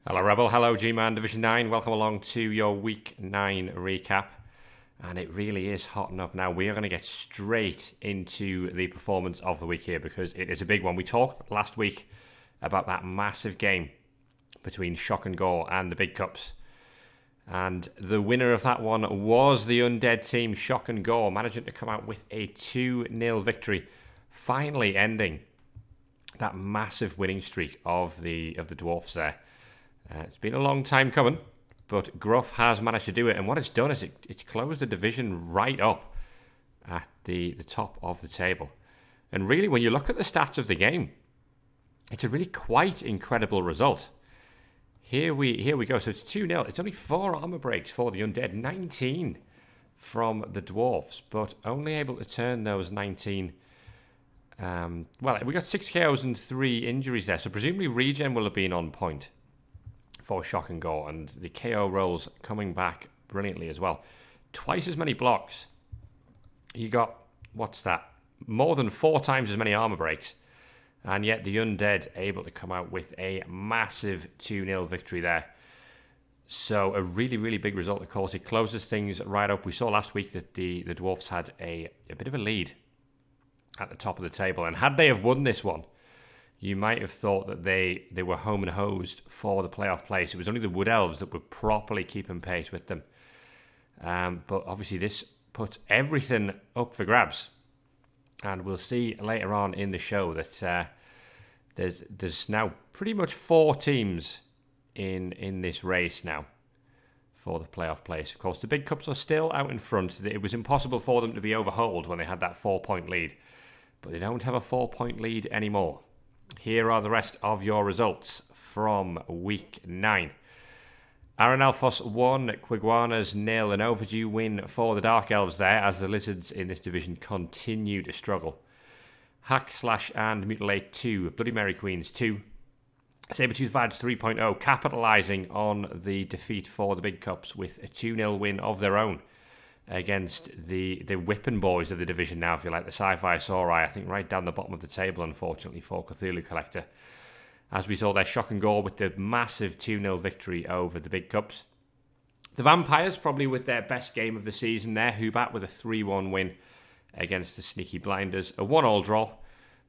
Hello Rebel, hello GMAN Division 9, welcome along to your Week 9 recap. And it really is hotting up now. We are going to get straight into the performance of the week here because it is a big one. We talked last week about that massive game between Shock and Gore and the Big Cups. And the winner of that one was the undead team, Shock and Gore, managing to come out with a 2-0 victory, finally ending that massive winning streak of the Dwarfs there. It's been a long time coming, but Gruff has managed to do it. And what it's done is it's closed the division right up at the top of the table. And really, when you look at the stats of the game, it's a really quite incredible result. Here we go. So it's 2-0. It's only 4 armor breaks for the undead, 19 from the dwarfs, but only able to turn those 19. Well, we got 6 KOs and 3 injuries there, so presumably regen will have been on point for Shock and Gore, and the KO rolls coming back brilliantly as well. Twice as many blocks. You got, what's that? More than 4 times as many armor breaks. And yet the undead able to come out with a massive 2-0 victory there. So a really, really big result, of course. It closes things right up. We saw last week that the Dwarfs had a bit of a lead at the top of the table. And had they have won this one, you might have thought that they were home and hosed for the playoff place. It was only the Wood Elves that were properly keeping pace with them. But obviously this puts everything up for grabs. And we'll see later on in the show that there's now pretty much 4 teams in this race now for the playoff place. Of course, the Big Cups are still out in front. It was impossible for them to be overhauled when they had that 4-point lead. But they don't have a 4-point lead anymore. Here are the rest of your results from Week 9. Aaron Alphos 1, Quiguanas 0, an overdue win for the Dark Elves there as the Lizards in this division continue to struggle. Hack, Slash and Mutilate 2, Bloody Mary Queens 2, Sabertooth Vads 3.0 capitalising on the defeat for the Big Cups with a 2-0 win of their own against the whipping boys of the division now, if you like, the Sci-Fi Sauri, I think right down the bottom of the table, unfortunately, for Cthulhu Collector. As we saw there, Shock and Gore with the massive 2-0 victory over the Big Cups. The Vampires, probably with their best game of the season there, Hubat with a 3-1 win against the Sneaky Blinders. A 1-1 draw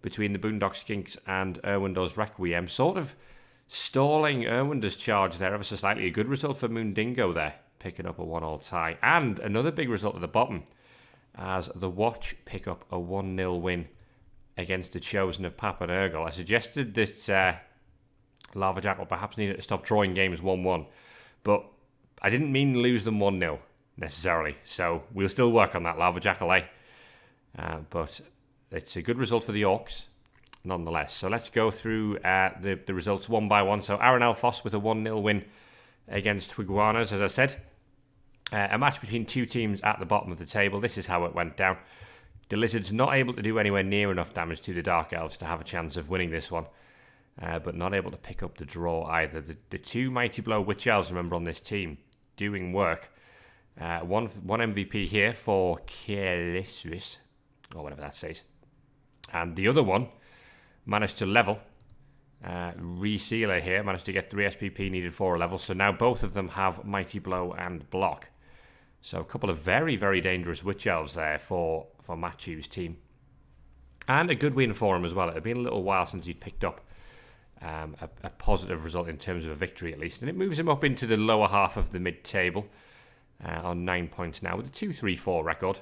between the Boondock Skinks and Irwindor's Requiem, sort of stalling Irwindor's charge there ever so slightly. A good result for Moondingo there, picking up a 1-1 tie. And another big result at the bottom as the Watch pick up a 1-0 win against the Chosen of Papa Nurgle. I suggested that Lava Jackal perhaps needed to stop drawing games 1-1, but I didn't mean lose them 1-0 necessarily, so we'll still work on that, Lava Jackal, but it's a good result for the Orcs nonetheless. So let's go through the results one by one. So Aaron Alphos with a 1-0 win against Quiguanas, as I said. A match between 2 teams at the bottom of the table. This is how it went down. The Lizards not able to do anywhere near enough damage to the Dark Elves to have a chance of winning this one. But not able to pick up the draw either. The 2 Mighty Blow Witch Elves, remember, on this team, doing work. One MVP here for Kelisris, or whatever that says. And the other one managed to level. Resealer here managed to get 3 SPP needed for a level. So now both of them have Mighty Blow and Block. So a couple of very, very dangerous Witch Elves there for Matthew's team. And a good win for him as well. It had been a little while since he'd picked up a positive result in terms of a victory at least. And it moves him up into the lower half of the mid-table on 9 points now with a 2-3-4 record.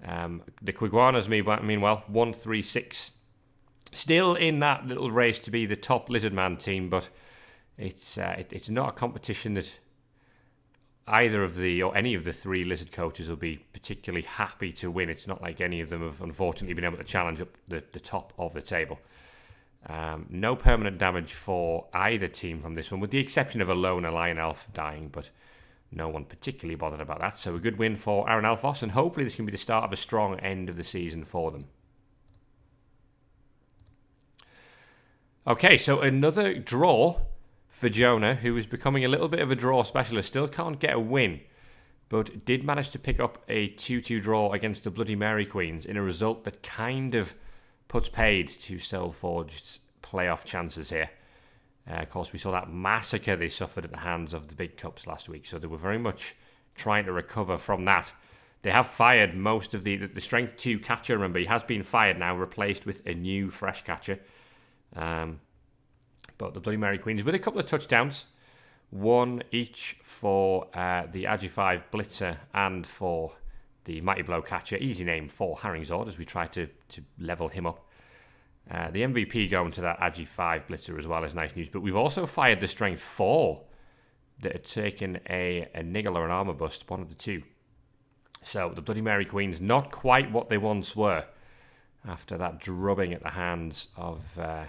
The Quiguanas, meanwhile, 1-3-6. Still in that little race to be the top Lizardman team, but it's not a competition that either of any of the 3 Lizard coaches will be particularly happy to win. It's not like any of them have unfortunately been able to challenge up the top of the table. No permanent damage for either team from this one, with the exception of a lone Lion Elf dying, but no one particularly bothered about that. So a good win for Aaron Alphos, and hopefully this can be the start of a strong end of the season for them. Okay, so another draw for Jonah, who is becoming a little bit of a draw specialist. Still can't get a win, but did manage to pick up a 2-2 draw against the Bloody Mary Queens in a result that kind of puts paid to Soulforged's playoff chances here. Of course, we saw that massacre they suffered at the hands of the big cups last week, so they were very much trying to recover from that. They have fired most of the Strength 2 catcher, remember, he has been fired now, replaced with a new fresh catcher. But the Bloody Mary Queens with a couple of touchdowns, one each for the Agi 5 Blitzer and for the Mighty Blow catcher. Easy name for Harringzord as we try to level him up. The MVP going to that Agi 5 Blitzer as well is nice news. But we've also fired the Strength 4 that had taken a niggle or an armor bust, one of the two. So the Bloody Mary Queens, not quite what they once were after that drubbing at the hands of the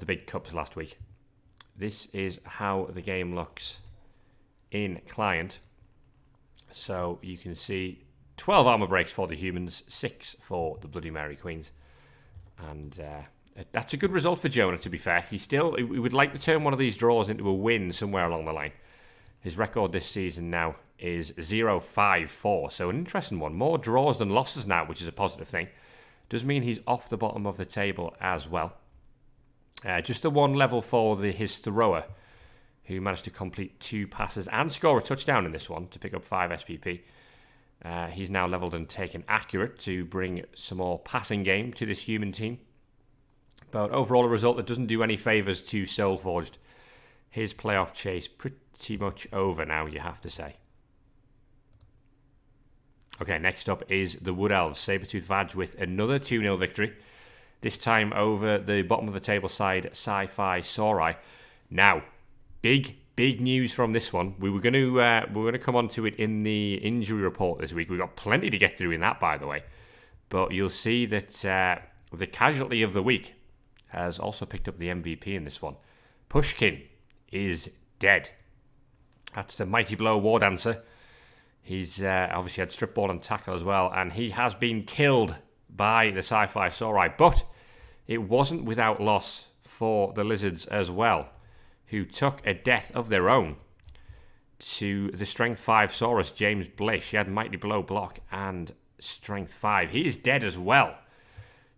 big cups last week. This is how the game looks in client. So you can see 12 armor breaks for the humans, 6 for the Bloody Mary Queens. And that's a good result for Jonah, to be fair. He would like to turn one of these draws into a win somewhere along the line. His record this season now is 0-5-4, so an interesting one. More draws than losses now, which is a positive thing. Does mean he's off the bottom of the table as well. Just a 1 level for his thrower, who managed to complete 2 passes and score a touchdown in this one to pick up 5 SPP. He's now leveled and taken accurate to bring some more passing game to this human team. But overall, a result that doesn't do any favours to Soulforged. His playoff chase pretty much over now, you have to say. Okay, next up is the Wood Elves. Sabertooth Vag with another 2-0 victory. This time over the bottom of the table side, Sci-Fi Sorai. Now, big news from this one. We were going to come on to it in the injury report this week. We've got plenty to get through in that, by the way. But you'll see that the casualty of the week has also picked up the MVP in this one. Pushkin is dead. That's the Mighty Blow War Dancer. He's obviously had strip ball and tackle as well, and he has been killed by the Sci-Fi Sorai. But it wasn't without loss for the Lizards as well, who took a death of their own to the Strength 5 Saurus, James Blish. He had Mighty Blow block and Strength 5. He is dead as well.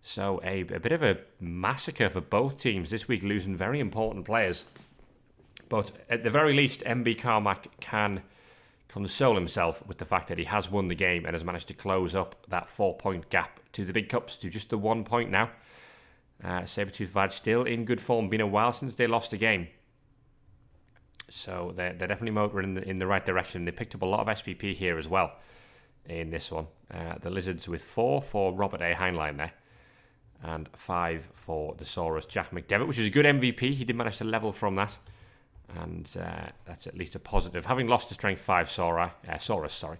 So a bit of a massacre for both teams this week, losing very important players. But at the very least, MB Carmack can console himself with the fact that he has won the game and has managed to close up that 4-point gap to the big cups to just the 1 point now. Sabertooth Vag still in good form. Been a while since they lost a game. So they're definitely motoring in the right direction. They picked up a lot of SPP here as well in this one. The Lizards with 4 for Robert A. Heinlein there. And 5 for the Saurus, Jack McDevitt, which is a good MVP. He did manage to level from that. And that's at least a positive. Having lost to Strength 5 Saurus,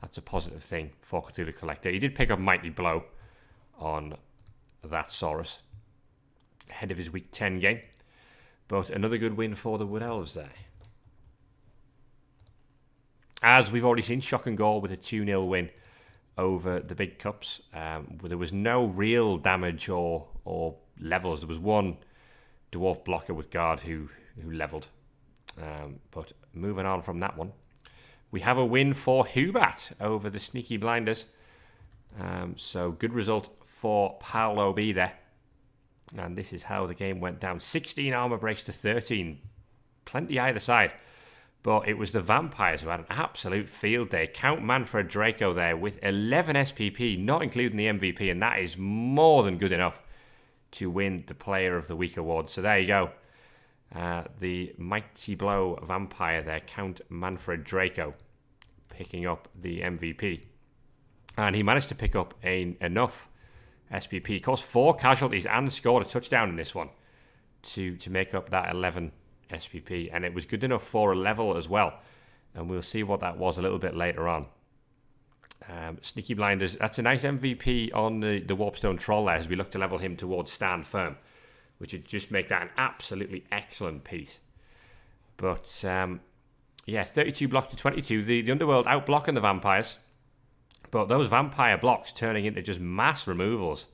that's a positive thing for Cthulhu Collector. He did pick up Mighty Blow on that Saurus ahead of his Week 10 game. But another good win for the Wood Elves there. As we've already seen, Shock and Gore with a 2-0 win over the big cups. There was no real damage or levels. There was one dwarf blocker with guard who levelled. But moving on from that one, we have a win for Hubat over the Sneaky Blinders. So good result for Paolo B there. And this is how the game went down. 16 armor breaks to 13. Plenty either side. But it was the Vampires who had an absolute field day. Count Manfred Draco there with 11 SPP, not including the MVP. And that is more than good enough to win the Player of the Week award. So there you go. The Mighty Blow Vampire there, Count Manfred Draco, picking up the MVP. And he managed to pick up enough SPP. Caused 4 casualties and scored a touchdown in this one to make up that 11 SPP. And it was good enough for a level as well. And we'll see what that was a little bit later on. Sneaky Blinders, that's a nice MVP on the Warpstone Troll there as we look to level him towards Stand Firm, which would just make that an absolutely excellent piece. But, 32 block to 22. The Underworld out-blocking the Vampires. But those Vampire blocks turning into just mass removals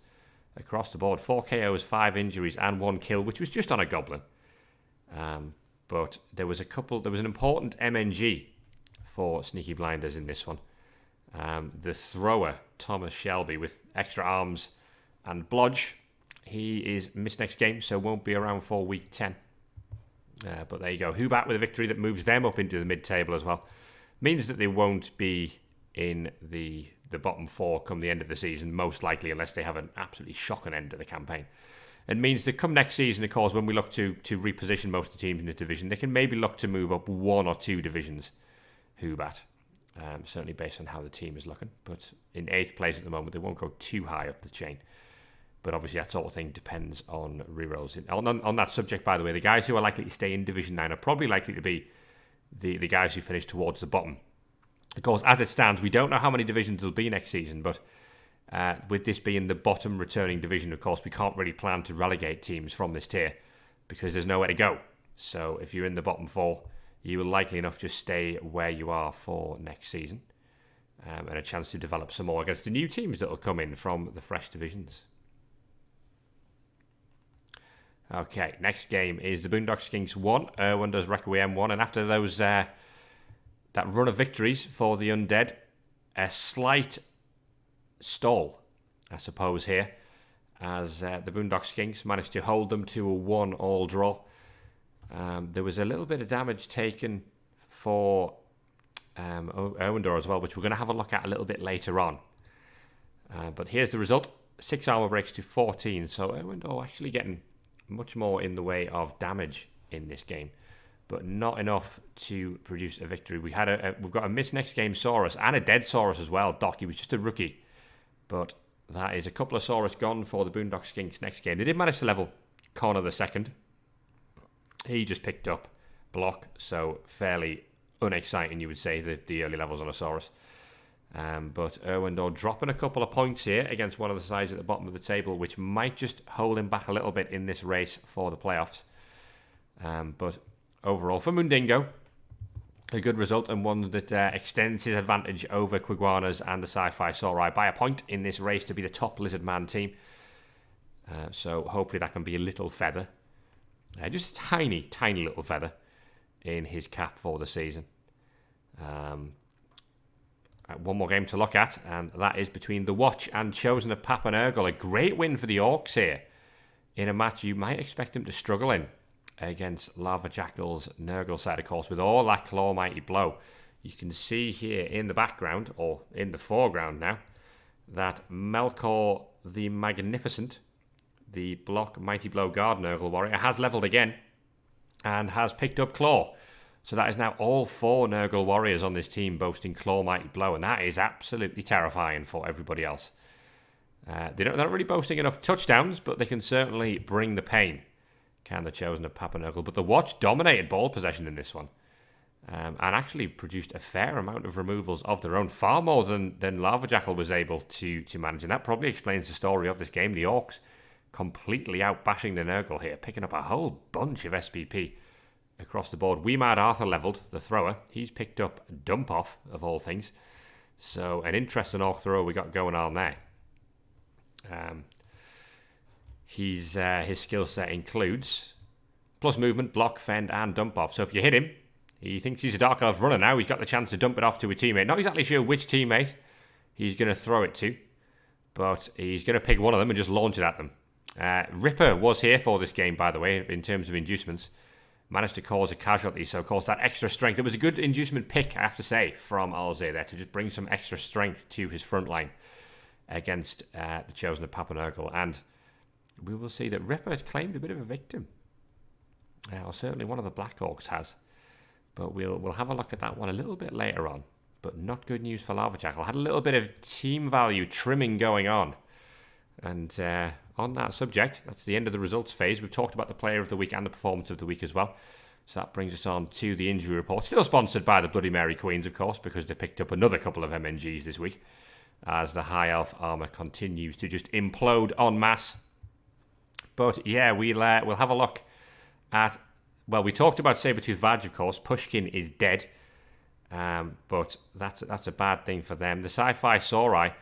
across the board. 4 KOs, 5 injuries, and 1 kill, which was just on a Goblin. But there was an important MNG for Sneaky Blinders in this one. The thrower, Thomas Shelby, with extra arms and blodge, he is missed next game, so won't be around for week 10. But there you go. Hubat with a victory that moves them up into the mid-table as well. Means that they won't be in the bottom 4 come the end of the season, most likely, unless they have an absolutely shocking end to the campaign. It means that come next season, of course, when we look to reposition most of the teams in the division, they can maybe look to move up 1 or 2 divisions, Hubat. Certainly based on how the team is looking. But in 8th place at the moment, they won't go too high up the chain. But obviously that sort of thing depends on rerolls. On that subject, by the way, the guys who are likely to stay in Division 9 are probably likely to be the guys who finish towards the bottom. Of course, as it stands, we don't know how many divisions there'll be next season, but with this being the bottom returning division, of course, we can't really plan to relegate teams from this tier because there's nowhere to go. So if you're in the bottom 4, you will likely enough just stay where you are for next season and a chance to develop some more against the new teams that will come in from the fresh divisions. Okay, next game is the Boondock Skinks 1, Irwin does Requiem 1, and after those that run of victories for the Undead, a slight stall, I suppose, here, as the Boondock Skinks managed to hold them to a 1-all draw. There was a little bit of damage taken for Irwindor as well, which we're going to have a look at a little bit later on. But here's the result, 6 armor breaks to 14, so Irwindor actually getting much more in the way of damage in this game, but not enough to produce a victory. We've got a miss next game Saurus and a dead Saurus as well. Doc, he was just a rookie, but that is a couple of Saurus gone for the Boondock Skinks next game. They did manage to level Connor the second. He just picked up block, so fairly unexciting, you would say, the early levels on a Saurus. But Irwindor dropping a couple of points here against one of the sides at the bottom of the table, which might just hold him back a little bit in this race for the playoffs. But overall, for Mundingo, a good result and one that extends his advantage over Quiguanas and the Sci-Fi Sauri by a point in this race to be the top Lizard Man team. So hopefully that can be a little feather. Just a tiny, tiny little feather in his cap for the season. One more game to look at, and that is between the Watch and Chosen of Papa Nurgle. A great win for the Orcs here in a match you might expect him to struggle in against Lava Jackal's Nurgle side, of course, with all that Claw Mighty Blow. You can see here in the background, or in the foreground now, that Melkor the Magnificent, the Block Mighty Blow Guard Nurgle warrior, has leveled again and has picked up Claw. So that is now all 4 Nurgle warriors on this team boasting Claw Mighty Blow, and that is absolutely terrifying for everybody else. They're not really boasting enough touchdowns, but they can certainly bring the pain, can the Chosen of Papa Nurgle. But the Watch dominated ball possession in this one, and actually produced a fair amount of removals of their own, far more than Lava Jackal was able to manage, and that probably explains the story of this game. The Orcs completely out-bashing the Nurgle here, picking up a whole bunch of SPP across the board. We Mad Arthur leveled, the thrower. He's picked up Dump Off, of all things. So an interesting Orc thrower we got going on there. His skill set includes plus movement, block, fend, and dump off. So if you hit him, he thinks he's a Dark Elf runner now. He's got the chance to dump it off to a teammate. Not exactly sure which teammate he's going to throw it to, but he's going to pick one of them and just launch it at them. Ripper was here for this game, by the way, in terms of inducements. Managed to cause a casualty, so of course that extra strength. It was a good inducement pick, I have to say, from Alzay there to just bring some extra strength to his front line against the Chosen of Papa Nurgle. And we will see that Ripper has claimed a bit of a victim. Or certainly one of the Black Orcs has. But we'll have a look at that one a little bit later on. But not good news for Lava Jackal. Had a little bit of team value trimming going on. And on that subject, that's the end of the results phase. We've talked about the player of the week and the performance of the week as well. So that brings us on to the injury report. Still sponsored by the Bloody Mary Queens, of course, because they picked up another couple of MNGs this week as the High Elf armour continues to just implode en masse. But yeah, we'll have a look at... Well, we talked about Sabertooth Vaj, of course. Pushkin is dead. But that's a bad thing for them. The Sci-Fi Sauri...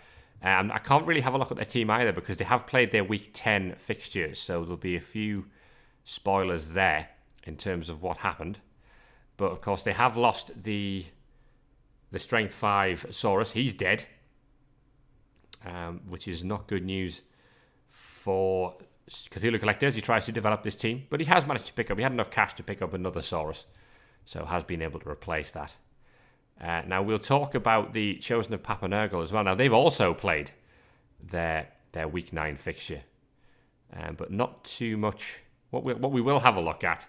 I can't really have a look at their team either because they have played their Week 10 fixtures, so there'll be a few spoilers there in terms of what happened. But of course, they have lost the Strength 5 Saurus. He's dead, which is not good news for Cthulhu Collector as he tries to develop this team, but he has managed to pick up, he had enough cash to pick up another Saurus, so has been able to replace that. Now we'll talk about the Chosen of Papa Nurgle as well. Now they've also played their Week 9 fixture, but not too much. What we will have a look at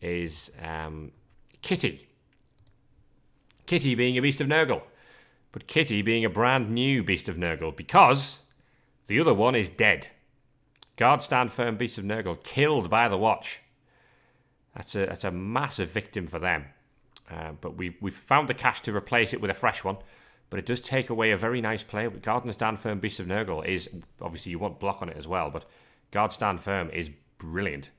is Kitty. Kitty being a Beast of Nurgle, but Kitty being a brand new Beast of Nurgle because the other one is dead. Guard Stand Firm Beast of Nurgle killed by the Watch. That's a massive victim for them. But we've found the cash to replace it with a fresh one. But it does take away a very nice player. Guard Stand Firm Beast of Nurgle is, obviously you want block on it as well, but Guard Stand Firm is brilliant.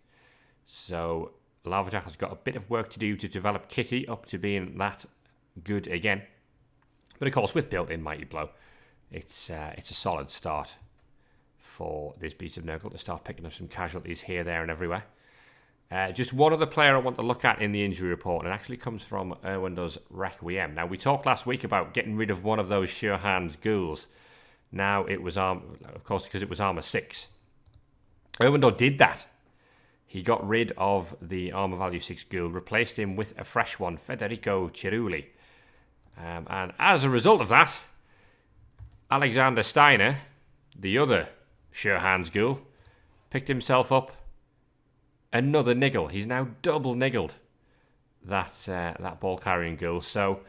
So Lavajack has got a bit of work to do to develop Kitty up to being that good again. But of course, with built-in Mighty Blow, it's a solid start for this Beast of Nurgle to start picking up some casualties here, there, and everywhere. Just one other player I want to look at in the injury report, and it actually comes from Erwindo's Requiem. Now, we talked last week about getting rid of one of those Sure Hands ghouls. Now, it was, of course, because it was armor 6. Erwindo did that. He got rid of the armor value 6 ghoul, replaced him with a fresh one, Federico Cerulli. And as a result of that, Alexander Steiner, the other Sure Hands ghoul, picked himself up another niggle. He's now double niggled that ball carrying ghoul. So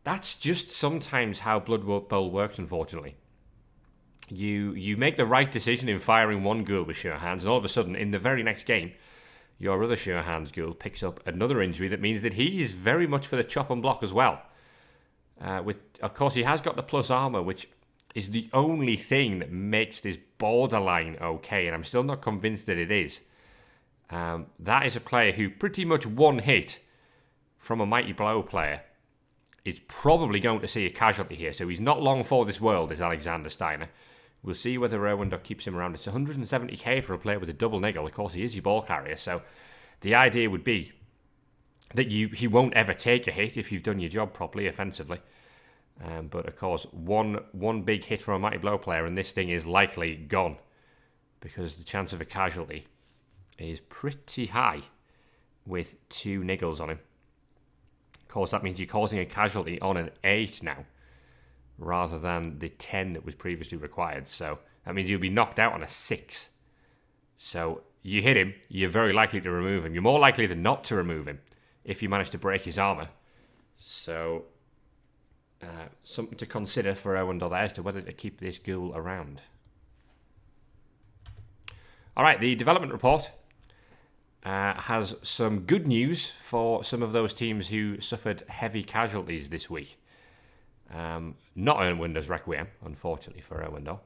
that's just sometimes how Blood Bowl works, unfortunately. You make the right decision in firing one ghoul with Sure Hands, and all of a sudden, in the very next game, your other Sure Hands ghoul picks up another injury that means that he is very much for the chop and block as well. Of course, he has got the plus armor, which is the only thing that makes this borderline okay, and I'm still not convinced that it is. That is a player who pretty much one hit from a Mighty Blow player is probably going to see a casualty here. So he's not long for this world, is Alexander Steiner. We'll see whether Erwindo keeps him around. It's 170k for a player with a double niggle. Of course, he is your ball carrier. So the idea would be that he won't ever take a hit if you've done your job properly offensively. But of course, one big hit from a Mighty Blow player and this thing is likely gone, because the chance of a casualty is pretty high with 2 niggles on him. Of course, that means you're causing a casualty on an 8 now, rather than the 10 that was previously required. So that means you'll be knocked out on a 6. So you hit him, you're very likely to remove him. You're more likely than not to remove him if you manage to break his armor. So something to consider for Erwindo there as to whether to keep this ghoul around. All right, the development report has some good news for some of those teams who suffered heavy casualties this week. Not Erwindo's Requiem, unfortunately for Erwindo,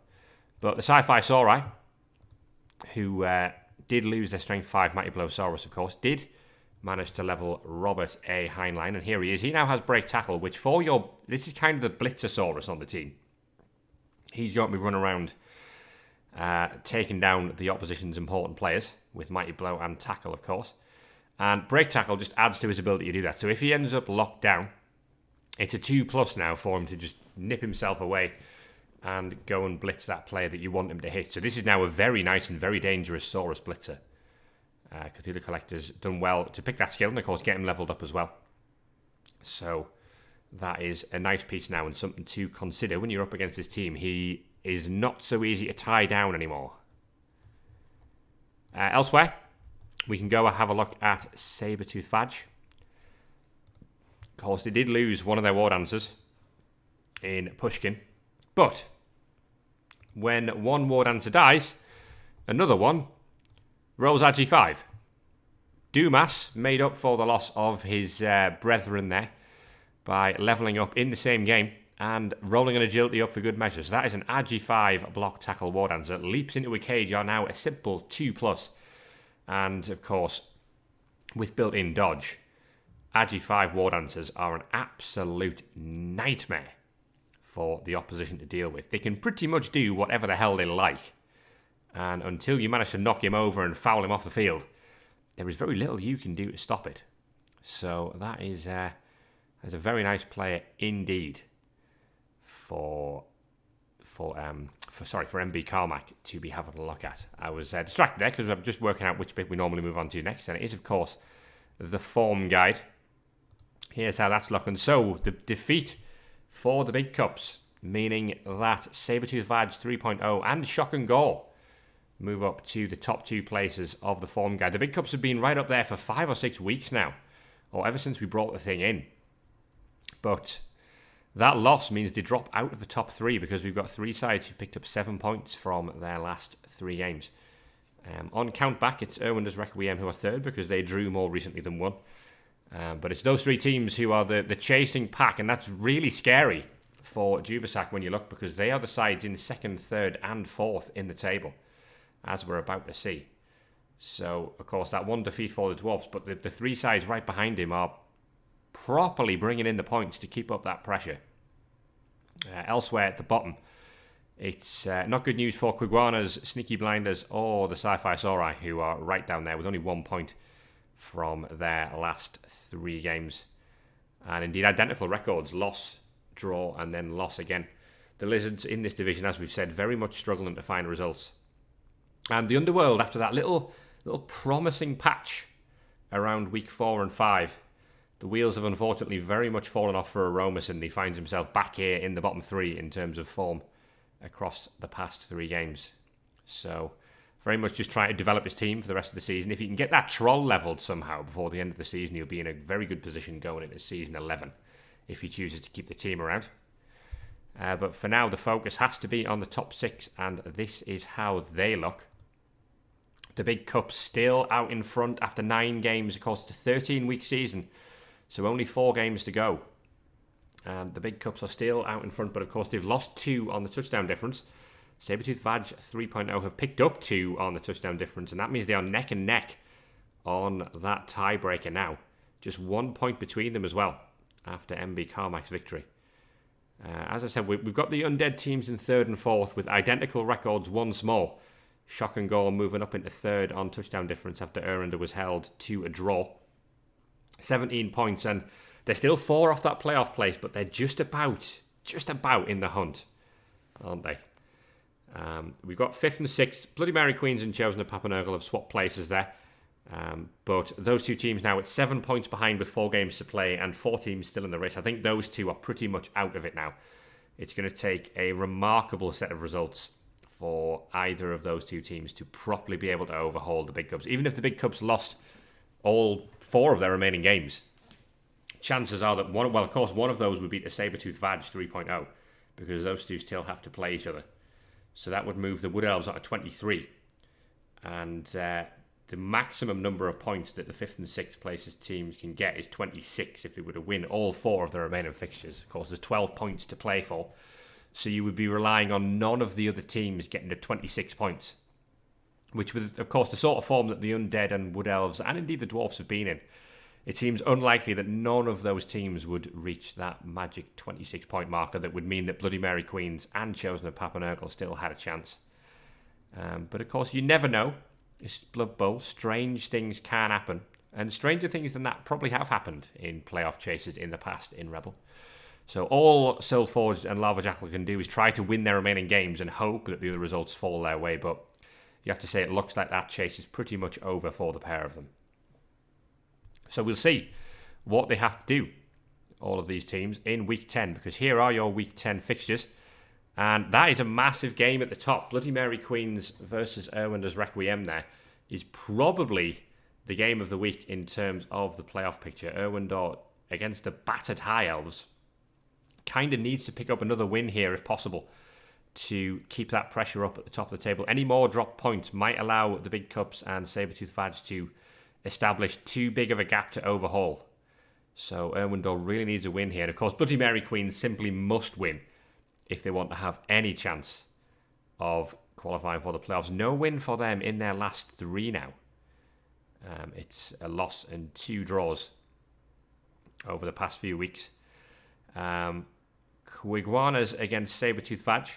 but the Sci-Fi Sauri, who did lose their Strength 5 Mighty Blow Saurus, of course, did manage to level Robert A. Heinlein, and here he is. He now has Break Tackle, which this is kind of the Blitzosaurus on the team. He's going to be running around taking down the opposition's important players with Mighty Blow and Tackle, of course. And Break Tackle just adds to his ability to do that. So if he ends up locked down, it's a 2+ now for him to just nip himself away and go and blitz that player that you want him to hit. So this is now a very nice and very dangerous Saurus Blitzer. Cthulhu Collector's done well to pick that skill and, of course, get him leveled up as well. So that is a nice piece now and something to consider when you're up against this team. He is not so easy to tie down anymore. Elsewhere, we can go and have a look at Sabertooth Fadge. Of course, they did lose one of their War Dancers in Pushkin, but when one War Dancer dies, another one rolls Agi5. Dumas made up for the loss of his brethren there by levelling up in the same game and rolling an agility up for good measure. So that is an Agi5 block tackle War Dancer. Leaps into a cage are now a simple 2+. And of course, with built-in dodge, Agi5 War Dancers are an absolute nightmare for the opposition to deal with. They can pretty much do whatever the hell they like. And until you manage to knock him over and foul him off the field, there is very little you can do to stop it. So that is a very nice player indeed for for MB Carmack to be having a look at. I was distracted there because I'm just working out which bit we normally move on to next, and it is, of course, the form guide. Here's how that's looking. So, the defeat for the big cups, meaning that Sabretooth Vag 3.0 and Shock and Gore move up to the top 2 places of the form guide. The big cups have been right up there for 5 or 6 weeks now, or ever since we brought the thing in. But that loss means they drop out of the top 3 because we've got 3 sides who've picked up 7 points from their last 3 games. On count back, it's Erwinder's Requiem who are 3rd because they drew more recently than won. But it's those 3 teams who are the chasing pack, and that's really scary for Juvasac when you look, because they are the sides in 2nd, 3rd and 4th in the table, as we're about to see. So, of course, that 1 defeat for the Dwarfs, but the 3 sides right behind him are properly bringing in the points to keep up that pressure. Elsewhere at the bottom, it's not good news for Quiguanas, Sneaky Blinders, or the Sci-Fi Sauri, who are right down there with only 1 point from their last 3 games. And indeed, identical records: loss, draw, and then loss again. The Lizards in this division, as we've said, very much struggling to find results. And the Underworld, after that little promising patch around week 4 and 5, the wheels have unfortunately very much fallen off for Aromas, and he finds himself back here in the bottom 3 in terms of form across the past 3 games. So, very much just trying to develop his team for the rest of the season. If he can get that troll leveled somehow before the end of the season, he'll be in a very good position going into season 11 if he chooses to keep the team around. But for now, the focus has to be on the top 6, and this is how they look. The big cups still out in front after 9 games. Of course, it's a 13-week season, so only 4 games to go. And the big cups are still out in front, but of course they've lost 2 on the touchdown difference. Sabretooth Vag 3.0 have picked up 2 on the touchdown difference, and that means they are neck and neck on that tiebreaker now. Just 1 point between them as well after MB Carmack's victory. As I said, we've got the undead teams in 3rd and 4th with identical records once more. Shock and Gore moving up into 3rd on touchdown difference after Erwinder was held to a draw. 17 points, and they're still 4 off that playoff place, but they're just about in the hunt, aren't they? We've got 5th and 6th. Bloody Mary Queens and Chosen of Papanurgle have swapped places there. But those 2 teams now at 7 points behind with 4 games to play and 4 teams still in the race. I think those 2 are pretty much out of it now. It's going to take a remarkable set of results for either of those 2 teams to properly be able to overhaul the big cups. Even if the big cups lost all 4 of their remaining games, chances are that one of those would beat the Sabretooth Vag 3.0, because those 2 still have to play each other. So that would move the Wood Elves out of 23. And the maximum number of points that the 5th and 6th places teams can get is 26 if they were to win all 4 of their remaining fixtures. Of course, there's 12 points to play for. So you would be relying on none of the other teams getting to 26 points, which was, of course, the sort of form that the Undead and Wood Elves and indeed the Dwarfs have been in. It seems unlikely that none of those teams would reach that magic 26-point marker that would mean that Bloody Mary Queens and Chosen of Papanurgle still had a chance. But, of course, you never know. It's Blood Bowl. Strange things can happen. And stranger things than that probably have happened in playoff chases in the past in Rebel. So all Soulforged and Lava Jackal can do is try to win their remaining games and hope that the other results fall their way. But you have to say it looks like that chase is pretty much over for the pair of them. So we'll see what they have to do, all of these teams, in Week 10. Because here are your Week 10 fixtures. And that is a massive game at the top. Bloody Mary Queens versus Erwinder's Requiem there is probably the game of the week in terms of the playoff picture. Erwinder against the battered High Elves kind of needs to pick up another win here if possible to keep that pressure up at the top of the table. Any more drop points might allow the Big Cups and Sabretooth Vag to establish too big of a gap to overhaul. So Erwinder really needs a win here. And of course, Bloody Mary Queens simply must win if they want to have any chance of qualifying for the playoffs. No win for them in their last 3 now. It's a loss and 2 draws over the past few weeks. Quiguanas against Sabretooth Vag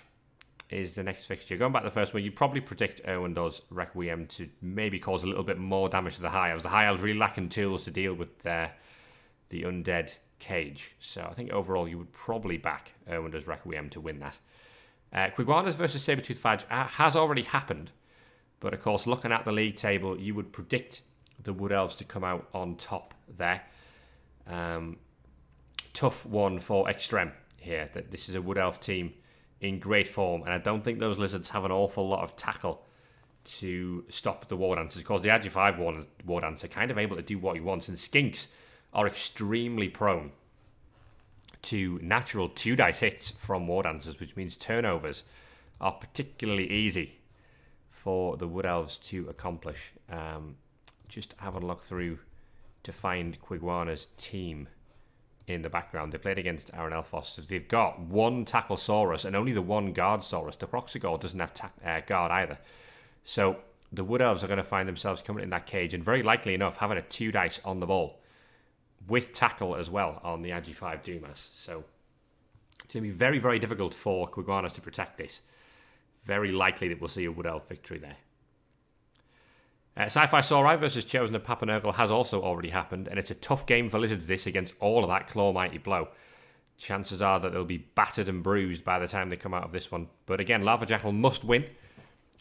is the next fixture. Going back to the first one, you'd probably predict Erwinder's Requiem to maybe cause a little bit more damage to the High Elves. The High Elves really lacking tools to deal with the undead cage. So I think overall you would probably back Erwinder's Requiem to win that. Quiguanas versus Sabertooth Fadge has already happened. But of course, looking at the league table, you would predict the Wood Elves to come out on top there. Tough one for Extreme here. That this is a Wood Elf team in great form, and I don't think those Lizards have an awful lot of tackle to stop the War Dancers. Of course, the Agi 5 War Dancer kind of able to do what he wants, and Skinks are extremely prone to natural 2-dice hits from War Dancers, which means turnovers are particularly easy for the Wood Elves to accomplish. Just having a look through to find Quiguana's team in the background. They played against Aaron Elfos. They've got one Tackle Saurus and only the one Guard Saurus. The Croxagore doesn't have Guard either. So the Wood Elves are going to find themselves coming in that cage and very likely enough having a 2-dice on the ball with tackle as well on the Agi 5 Dumas. So it's going to be very, very difficult for Quiguanas to protect this. Very likely that we'll see a Wood Elf victory there. Sci-Fi Saurai versus Chosen of Papanurgle has also already happened, and it's a tough game for Lizards this against all of that Claw Mighty Blow. Chances are that they'll be battered and bruised by the time they come out of this one. But again, Lava Jackal must win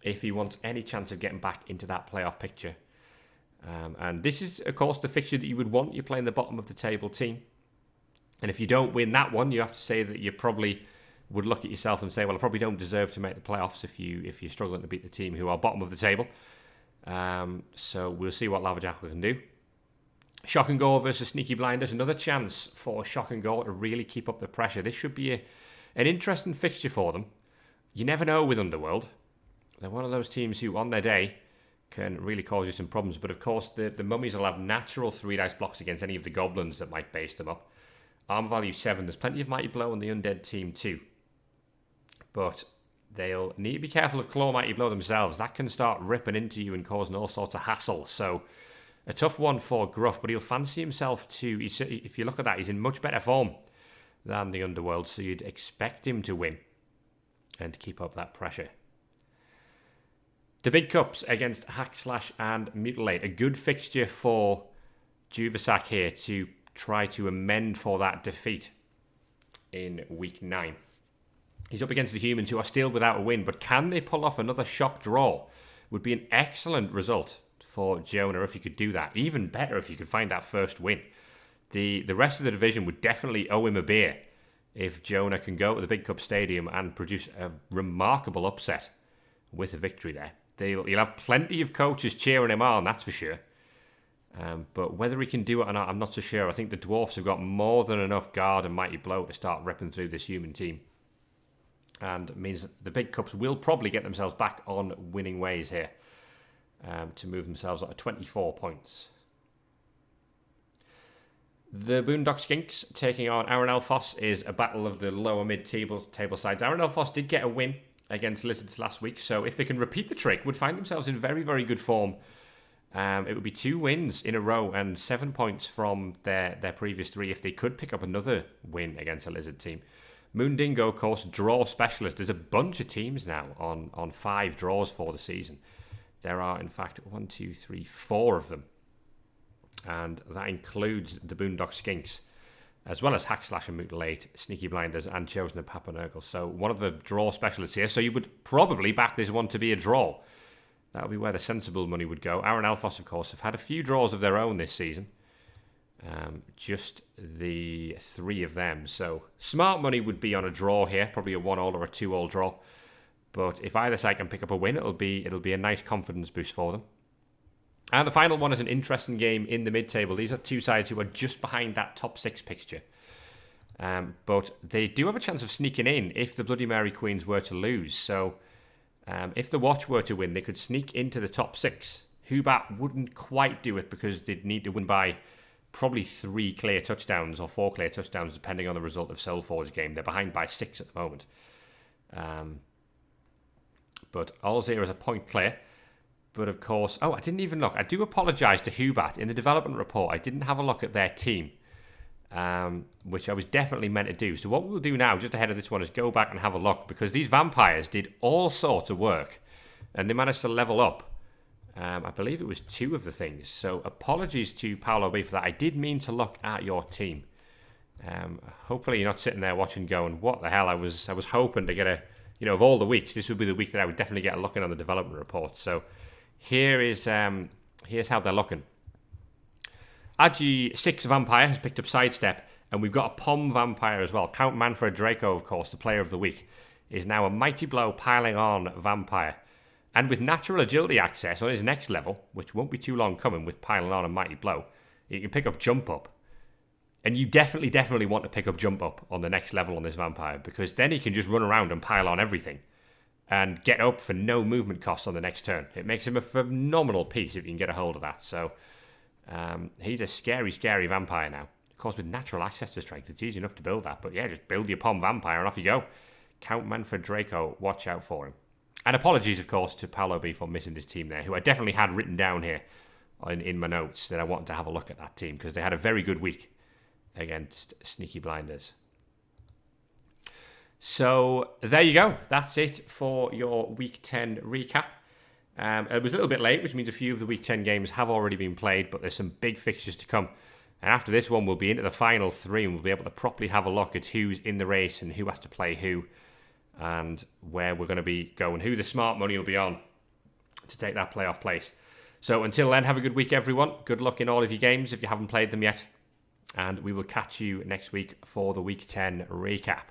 if he wants any chance of getting back into that playoff picture. And this is, of course, the fixture that you would want. You're playing the bottom of the table team. And if you don't win that one, you have to say that you probably would look at yourself and say, well, I probably don't deserve to make the playoffs if you're struggling to beat the team who are bottom of the table. So we'll see what Lava Jackal can do. Shock and Gore versus Sneaky Blinders. Another chance for Shock and Gore to really keep up the pressure. This should be an interesting fixture for them. You never know with Underworld. They're one of those teams who, on their day, can really cause you some problems. But of course, the Mummies will have natural 3-dice blocks against any of the Goblins that might base them up. Armor value 7. There's plenty of Mighty Blow on the Undead team too. But they'll need to be careful of Claw Mighty Blow themselves. That can start ripping into you and causing all sorts of hassle. So a tough one for Gruff, but he'll fancy himself to... If you look at that, he's in much better form than the Underworld, so you'd expect him to win and keep up that pressure. The Big Cups against Hack Slash and Mutilate. A good fixture for Juvasac here to try to amend for that defeat in Week 9. He's up against the Humans, who are still without a win, but can they pull off another shock draw? Would be an excellent result for Jonah if you could do that. Even better if you could find that first win. The rest of the division would definitely owe him a beer if Jonah can go to the Big Cup Stadium and produce a remarkable upset with a victory there. He'll have plenty of coaches cheering him on, that's for sure. But whether he can do it or not, I'm not so sure. I think the Dwarfs have got more than enough Guard and Mighty Blow to start ripping through this human team. And it means that the Big Cups will probably get themselves back on winning ways here to move themselves up to 24 points. The Boondock Skinks taking on Aaron Elfos is a battle of the lower mid-table sides. Aaron Elfos did get a win against Lizards last week, so if they can repeat the trick, would find themselves in very, very good form. It would be 2 wins in a row and 7 points from their previous 3 if they could pick up another win against a Lizard team. Moondingo, of course, draw specialist. There's a bunch of teams now on 5 draws for the season. There are, in fact, 1, 2, 3, 4 of them. And that includes the Boondock Skinks, as well as Hack Slash and Mutilate, Sneaky Blinders, and Chosen and Papanurgle. So one of the draw specialists here. So you would probably back this one to be a draw. That would be where the sensible money would go. Aaron Elfos, of course, have had a few draws of their own this season. Just the 3 of them. So smart money would be on a draw here, probably a 1-all or a 2-all draw. But if either side can pick up a win, it'll be a nice confidence boost for them. And the final one is an interesting game in the mid-table. These are 2 sides who are just behind that top 6 picture. But they do have a chance of sneaking in if the Bloody Mary Queens were to lose. So if the Watch were to win, they could sneak into the top 6. Hubat wouldn't quite do it because they'd need to win by probably 3 clear touchdowns or 4 clear touchdowns, depending on the result of Soulforge's game. They're behind by 6 at the moment. But Alzir is a point clear. But of course, I didn't even look. I do apologise to Hubat. In the development report, I didn't have a look at their team, which I was definitely meant to do. So what we'll do now, just ahead of this one, is go back and have a look, because these vampires did all sorts of work, and they managed to level up. I believe it was 2 of the things. So apologies to Paolo B for that. I did mean to look at your team. Hopefully you're not sitting there watching going, what the hell? I was hoping to get you know, of all the weeks, this would be the week that I would definitely get a look in on the development report. So here's how they're looking. Agi 6 Vampire has picked up Sidestep, and we've got a Pom Vampire as well. Count Manfred Draco, of course, the player of the week, is now a Mighty Blow Piling On Vampire. And with Natural Agility access on his next level, which won't be too long coming with Piling On and Mighty Blow, you can pick up Jump Up. And you definitely want to pick up Jump Up on the next level on this Vampire, because then he can just run around and pile on everything and get up for no movement costs on the next turn. It makes him a phenomenal piece if you can get a hold of that. So he's a scary Vampire now. Of course, with natural access to strength, it's easy enough to build that. But yeah, just build your Pom Vampire and off you go. Count Manfred Draco, watch out for him. And apologies, of course, to Paolo B for missing his team there, who I definitely had written down here in my notes that I wanted to have a look at that team because they had a very good week against Sneaky Blinders. So there you go. That's it for your Week 10 recap. It was a little bit late, which means a few of the Week 10 games have already been played, but there's some big fixtures to come. And after this one, we'll be into the final 3 and we'll be able to properly have a look at who's in the race and who has to play who and where we're going to be going, who the smart money will be on to take that playoff place. So until then, have a good week, everyone. Good luck in all of your games if you haven't played them yet. And we will catch you next week for the Week 10 recap.